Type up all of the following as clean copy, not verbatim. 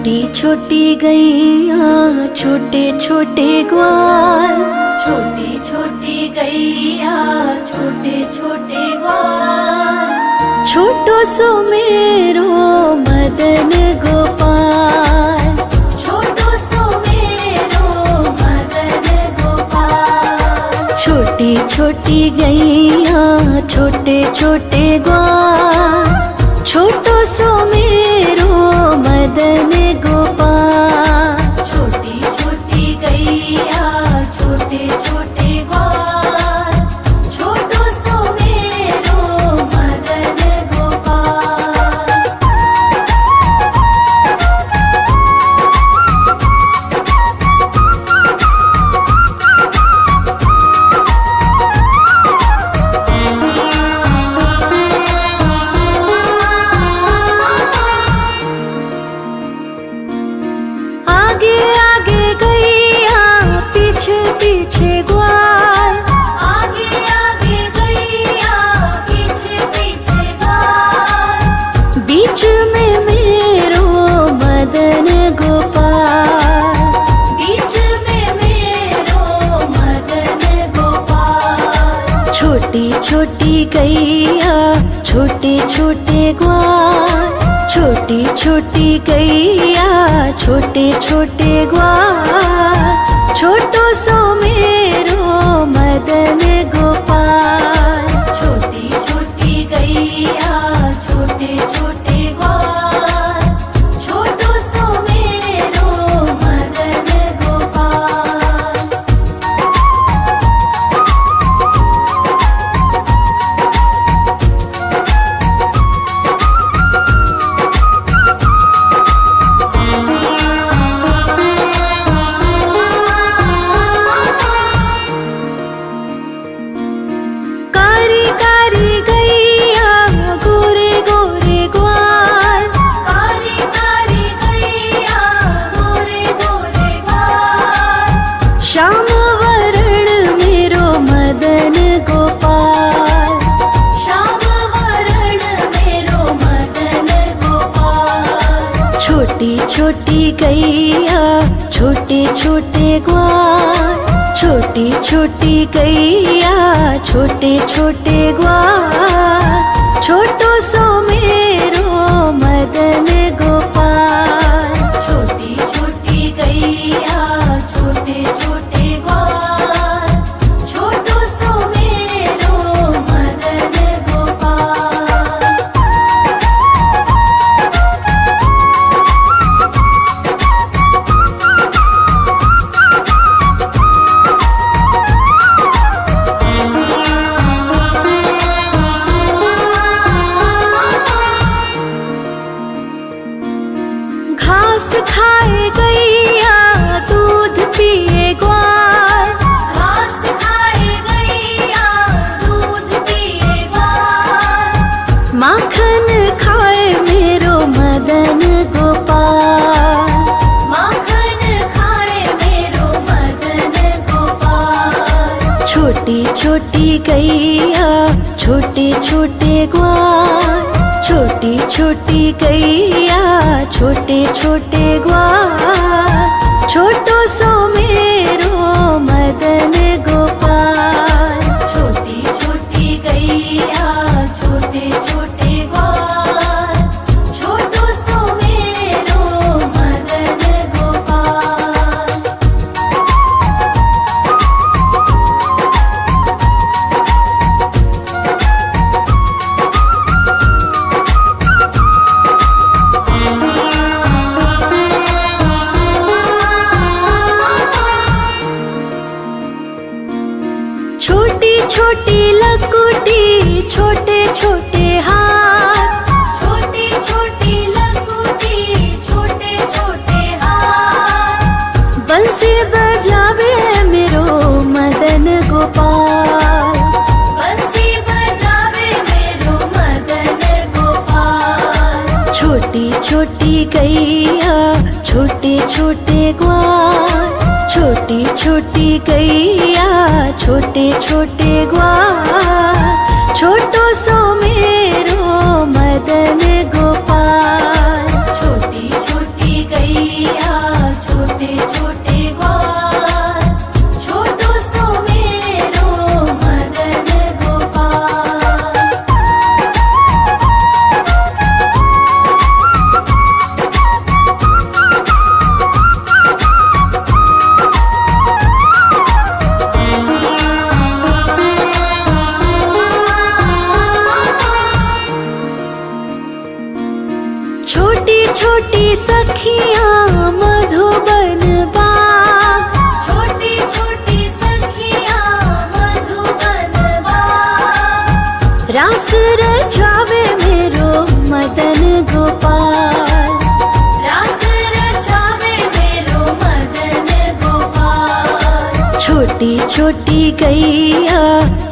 छोटी छोटी गैया छोटे छोटे ग्वाल, छोटी छोटी गैया छोटे छोटे ग्वाल, छोटो सो मेरो मदन गोपाल, छोटो सो मेरो मदन गोपाल। छोटी छोटी गैया छोटे छोटे ग्वाल, छोटो सो मेरो मदन गोपाल। छोटी छोटी गैया छोटे छोटे ग्वाल, छोटो सो मेरो मदन गोपाल। आगे आगे गैया पीछे पीछे ग्वाल, आगे आगे गैया पीछे पीछे ग्वाल, बीच में मेरो मदन गोपाल, बीच में मेरो मदन गोपाल। छोटी छोटी गैया छोटे छोटे ग्वाल, छोटी छोटी गैया छोटे छोटे ग्वाल, छोटो सो मेरो मदन गोपाल। छोटी छोटी गैया छोटे छोटे ग्वाल, छोटो सो मेरो मदन गोपाल। कारी कारी गैया गोरे गोरे ग्वाल, कारी कारी गैया गोरे गोरे ग्वाल, श्याम वरण मेरो मदन गोपाल, श्याम वरण मेरो मदन गोपाल। छोटी छोटी गैया छोटे छोटे ग्वाल, छोटी छोटी गैया छोटे छोटे ग्वाल, छोटो सो मेरो मदन गोपाल। छोटी छोटी गैया छोटे छोटे ग्वाल, छोटो सो मेरो मदन गोपाल। घास खाए गैया दूध पिए ग्वाल, घास खाए गैया दूध पिए ग्वाल, माखन खाए मेरो मदन गोपाल, माखन खाए मेरो मदन गोपाल। छोटी छोटी गैया छोटे छोटे ग्वाल, छोटी छोटी गैया छोटे छोटे ग्वाल, छोटो सो मेरो मदन गोपाल। छोटी छोटी गैया छोटे छोटे ग्वाल, छोटो सो मेरो मदन गोपाल। छोटी छोटी लकुटी छोटे छोटे हाथ, छोटी छोटी लकुटी छोटे छोटे हाथ, बंसी बजावे मेरो मदन गोपाल, बंसी बजावे मेरो मदन गोपाल। छोटी छोटी गैया छोटे छोटे ग्वाल, छोटी छोटी गैया छोटे छोटे ग्वाल, छोटो रास रचावे मेरो मदन गोपाल, रास रचावे मेरो मदन गोपाल। छोटी छोटी गैया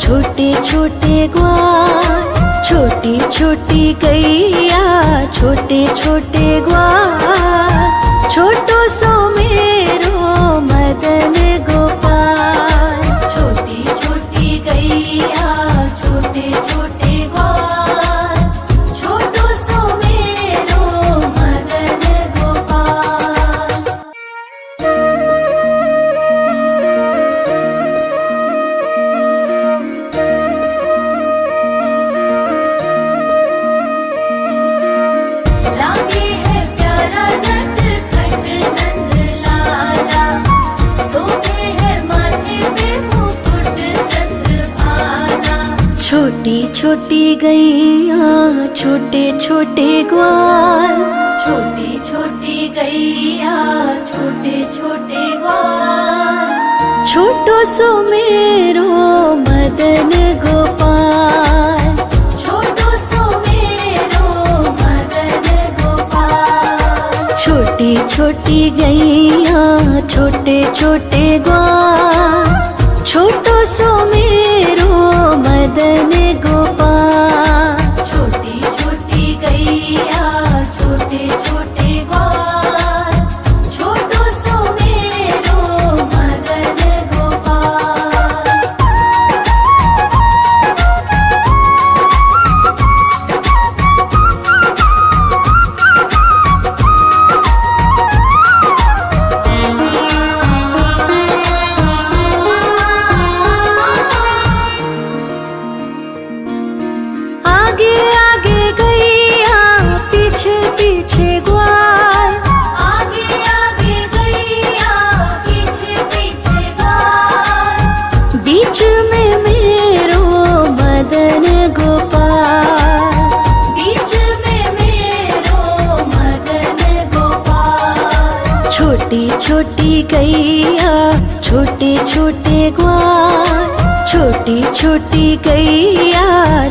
छोटे छोटे ग्वाल, छोटी छोटी गैया छोटे छोटे ग्वाल। छोटो सो मेरो मदन गोपाल, छोटी छोटी गैया छोटे छोटे ग्वाल। छोटो सो मेरो मदन गोपाल। लागे है प्यारा नटखट नंद लाला, सोते है माथे पे मुकुट चंद्रभाला। छोटी छोटी गैया छोटे छोटे ग्वाल, छोटी छोटी गैया छोटे छोटे ग्वाल। छोटो सो मेरो मदन गोपाल, छोटो सो मेरो मदन गोपाल। छोटी छोटी गैया छोटे छोटे ग्वाल, छोटो सो मेरो मदन गोपाल। छोटी छोटी गैया छोटे छोटे ग्वाल, छोटो सो मेरो मदन गोपाल। आगे आगे गैया पीछे पीछे ग्वाल, आगे आगे गैया पीछे पीछे ग्वाल। बीच में मेरो मदन गोपाल, बीच में मेरो मदन गोपाल। छोटी छोटी गैया छोटे छोटे ग्वाल, छोटी छोटी गैया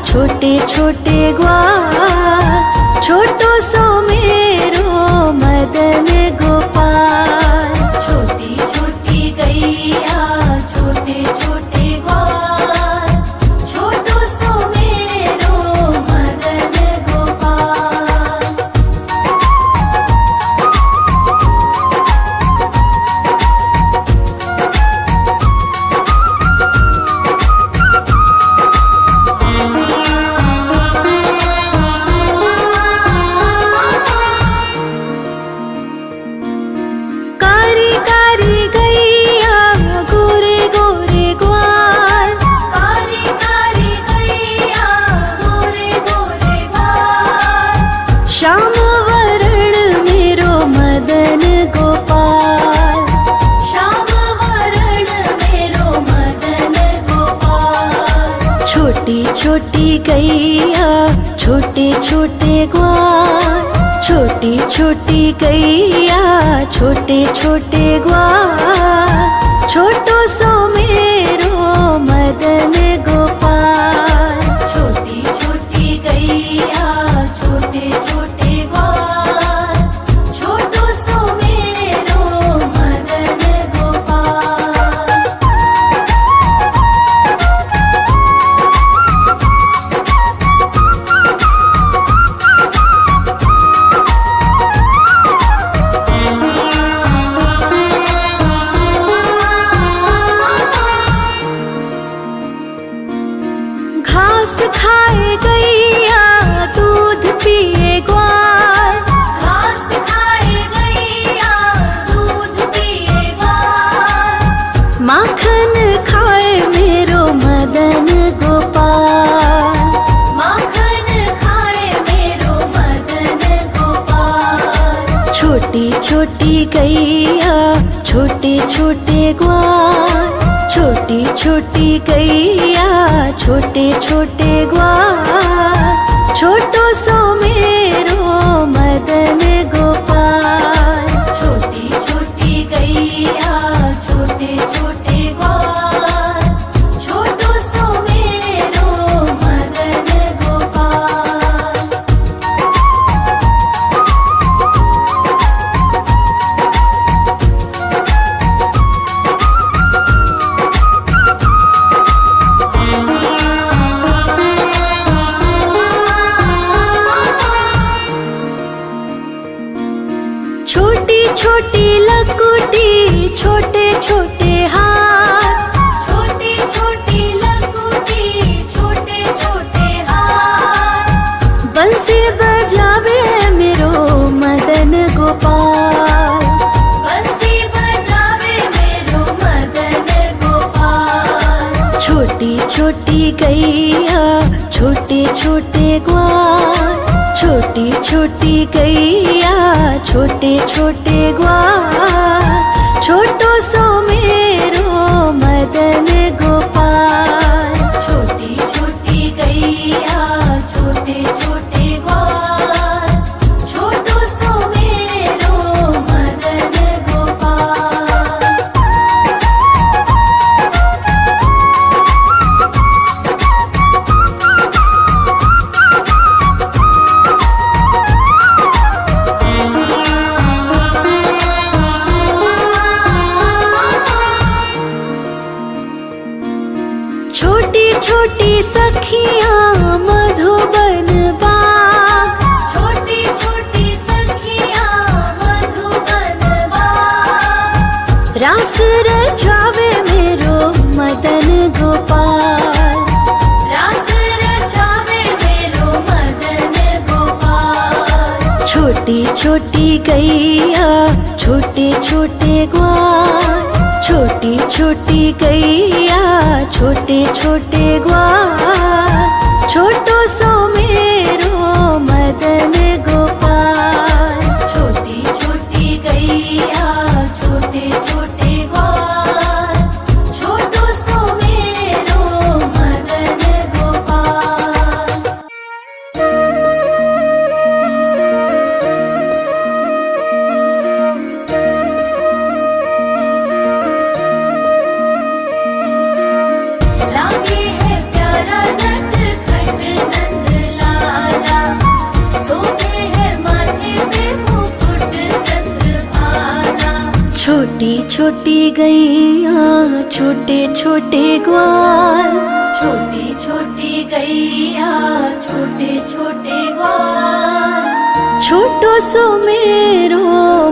छोटे छोटे ग्वाल। छोटो सो मेरो मदन गोपाल, छोटी छोटी गैया छोटे छोटे ग्वाल। छोटो सो मेरो मदन गोपाल। कारी कारी गैया गोरे गोरे ग्वाल, कारी कारी गैया गोरे गोरे ग्वाल। श्याम वरण मेरो मदन गोपाल, श्याम वरण मेरो मदन गोपाल। छोटी छोटी गैया छोटे छोटे ग्वाल, छोटी छोटी गैया छोटे छोटे ग्वाल। छोटो सो मेरो मदन गोपाल, छोटी छोटी गैया छोटे छोटे ग्वाल। छोटो सो मेरो मदन गोपाल। घास खाए गैया दूध पिए ग्वाल, घास खाए गैया दूध पिए ग्वाल। माखन खाए मेरो मदन गोपाल, माखन खाए मेरो मदन गोपाल। छोटी छोटी गैया छोटे छोटे ग्वाल, छोटी छोटी गैया छोटे छोटे ग्वाल। छोटो सो मेरो मदन गोपाल, छोटी छोटी गैया छोटे छोटे ग्वाल। छोटो सो मेरो मदन छोटी गैया छोटे छोटे ग्वाल, छोटी छोटी गैया छोटे छोटे ग्वाल, छोटो सो मेरो मदन गोपाल। छोटी छोटी गैया छोटे छोटे ग्वाल, छोटो सो मेरो मदन गोपाल। छोटी छोटी सखियां मधुबन बाग, छोटी छोटी सखियां मधुबन बाग, रास रचावे मेरो मदन गोपाल, रास रचावे मेरो मदन गोपाल। छोटी छोटी गैया छोटे छोटे ग्वाल, छोटी छोटी गैया छोटे छोटे ग्वाल, छोटो सो मेरो मदन गोपाल। छोटी छोटी गैया छोटे छोटे ग्वाल, छोटो सो मेरो मदन गोपाल। लागे है प्यारा नटखट नंद लाला, सोते है माथे पे मुकुट चंद्रभाला। छोटी छोटी गैया छोटे छोटे ग्वाल, छोटी छोटी गैया छोटे छोटे ग्वाल, छोटो सो मेरो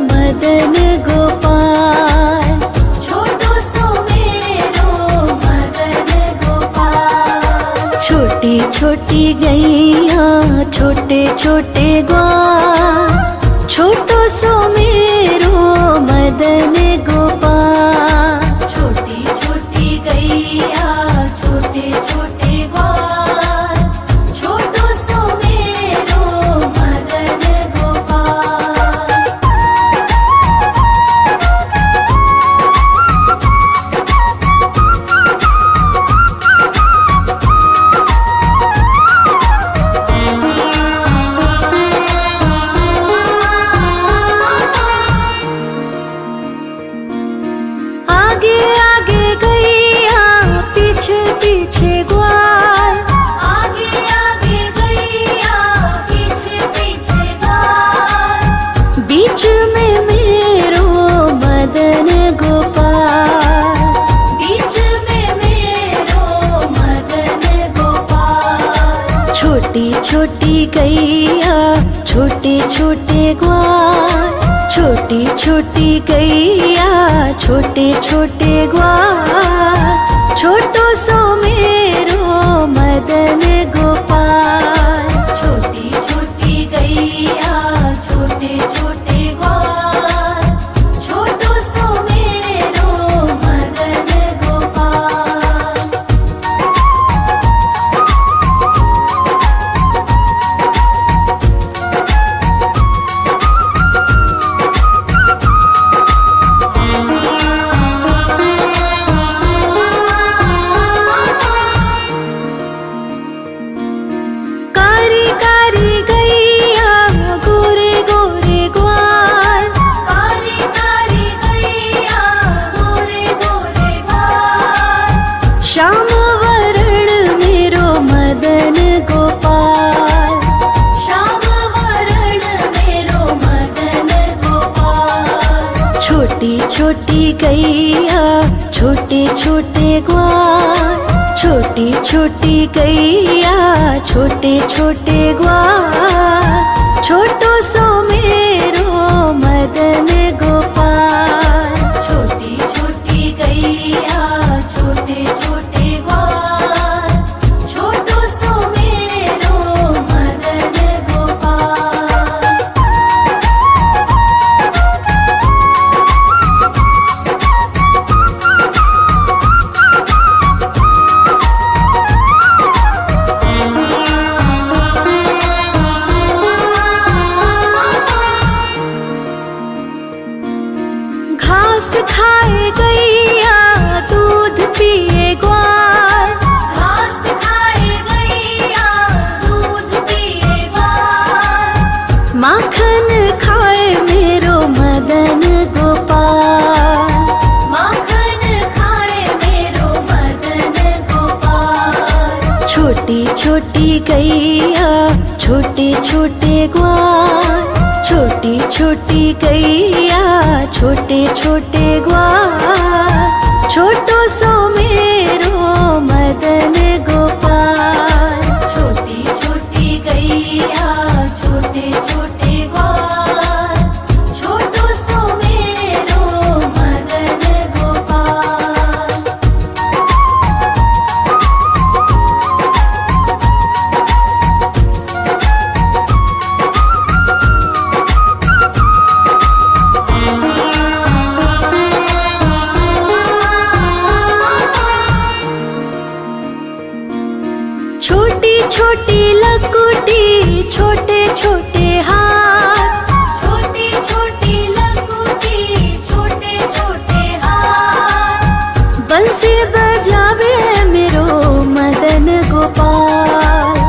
मदन गोपाल। छोटो सो मेरो मदन गोपाल। छोटी छोटी गैया छोटे छोटे ग्वाल, छोटो सो मेरो मदन गोपाल। छोटी छोटी गैया छोटे छोटे ग्वाल, छोटो सो मेरो मदन गोपाल। आगे आगे गैया पीछे पीछे ग्वाल, आगे आगे गैया पीछे पीछे ग्वाल, बीच में मेरो मदन गोपाल, बीच में मेरो मदन गोपाल। छोटी छोटी गैया छोटे छोटे ग्वाल, छोटी छोटी गैया छोटे छोटे ग्वाल, छोटो सो मेरो मदन गोपाल। छोटी छोटी गैया छोटे छोटे ग्वाल, छोटो सो मेरो मदन गोपाल। कारी कारी गैया गोरे गोरे ग्वाल, कारी कारी गैया गोरे गोरे ग्वाल, श्याम वरण मेरो मदन गोपाल, श्याम वरण मेरो मदन गोपाल। छोटी छोटी गैया छोटे छोटे ग्वाल, छोटी छोटी गैया छोटे छोटे ग्वाल, छोटो सो मेरो मदन गोपाल। छोटी छोटी गैया छोटे छोटे ग्वाल, छोटो सो मेरो मदन गोपाल। छोटी छोटी गैया छोटे छोटे ग्वाल, छोटी छोटी गैया छोटे छोटे ग्वाल, छोटो सो मेरो मदन गोपाल। छोटी छोटी गैया छोटे छोटे ग्वाल, छोटो सो मेरो मदन गोपाल। छोटी छोटी लकुटी छोटे छोटे हाथ, छोटी छोटी लकुटी छोटे छोटे हाथ, बंसी बजावे मेरो मदन गोपाल।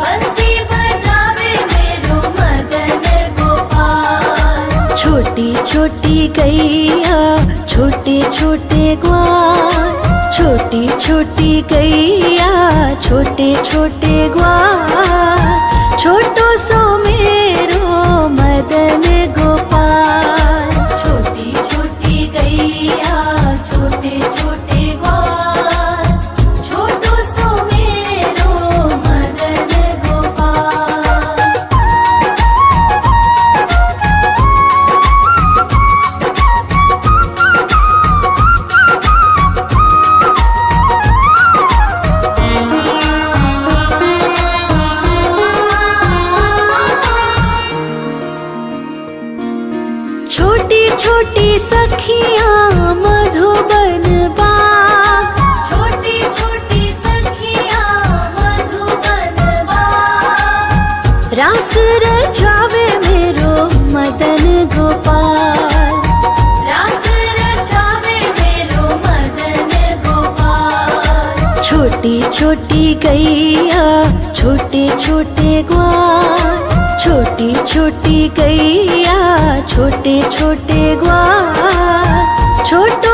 बंसी बजावे मेरो मदन गोपाल। छोटी छोटी गैया छोटे छोटे ग्वाल, छोटी छोटी गैया छोटे छोटे ग्वाल, छोटो सो मेरो मदन गोपाल। छोटी छोटी गैया छोटे छोटे ग्वाल, छोटो सो मेरो मदन गोपाल। छोटी छोटी सखियाँ मधुबन बाग, छोटी छोटी सखियाँ मधुबन बाग, रास रचावे मेरो मदन गोपाल। रास रचावे मेरो मदन गोपाल। छोटी छोटी गैया छोटे छोटे ग्वाल, छोटी छोटी गैया छोटे छोटे ग्वाल, छोटो